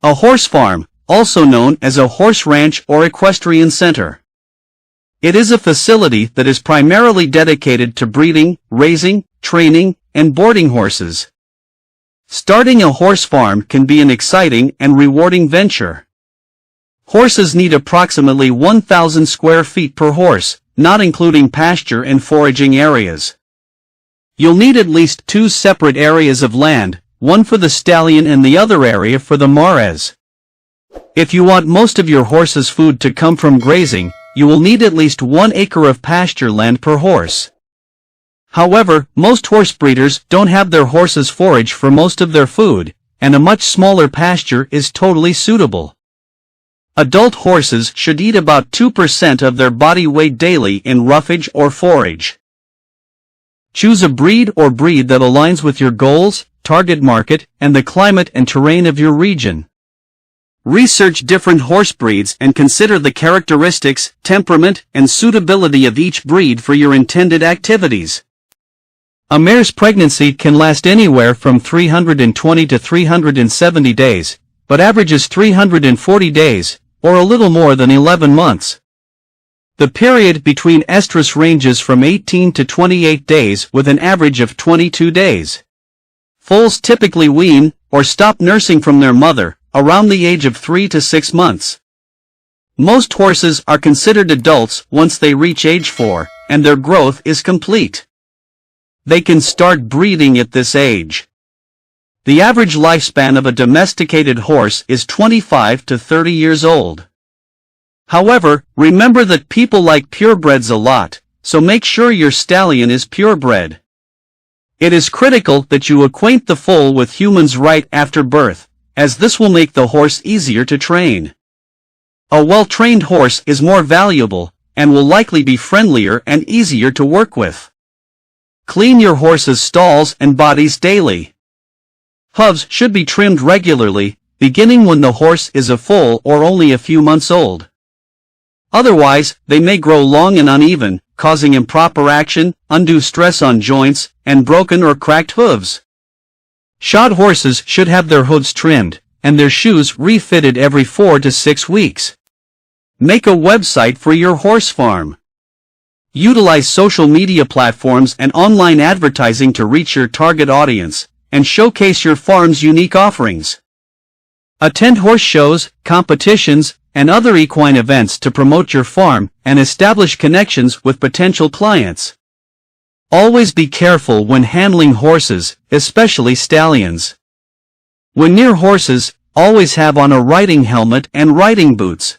A horse farm, also known as a horse ranch or equestrian center. It is a facility that is primarily dedicated to breeding, raising, training, and boarding horses. Starting a horse farm can be an exciting and rewarding venture. Horses need approximately 1,000 square feet per horse, not including pasture and foraging areas. You'll need at least 2 separate areas of land, one for the stallion and the other area for the mares. If you want most of your horse's food to come from grazing, you will need at least 1 acre of pasture land per horse. However, most horse breeders don't have their horses forage for most of their food, and a much smaller pasture is totally suitable. Adult horses should eat about 2% of their body weight daily in roughage or forage. Choose a breed that aligns with your goals, target market, and the climate and terrain of your region. Research different horse breeds and consider the characteristics, temperament, and suitability of each breed for your intended activities. A mare's pregnancy can last anywhere from 320 to 370 days, but averages 340 days, or a little more than 11 months. The period between estrus ranges from 18 to 28 days with an average of 22 days. Foals typically wean, or stop nursing from their mother, around the age of 3 to 6 months. Most horses are considered adults once they reach age 4, and their growth is complete. They can start breeding at this age. The average lifespan of a domesticated horse is 25 to 30 years old. However, remember that people like purebreds a lot, so make sure your stallion is purebred. It is critical that you acquaint the foal with humans right after birth, as this will make the horse easier to train. A well-trained horse is more valuable, and will likely be friendlier and easier to work with. Clean your horse's stalls and bodies daily. Hooves should be trimmed regularly, beginning when the horse is a foal or only a few months old. Otherwise, they may grow long and uneven, causing improper action, undue stress on joints, and broken or cracked hooves. Shod horses should have their hooves trimmed, and their shoes refitted every 4 to 6 weeks. Make a website for your horse farm. Utilize social media platforms and online advertising to reach your target audience, and showcase your farm's unique offerings. Attend horse shows, competitions, and other equine events to promote your farm and establish connections with potential clients. Always be careful when handling horses, especially stallions. When near horses, always have on a riding helmet and riding boots.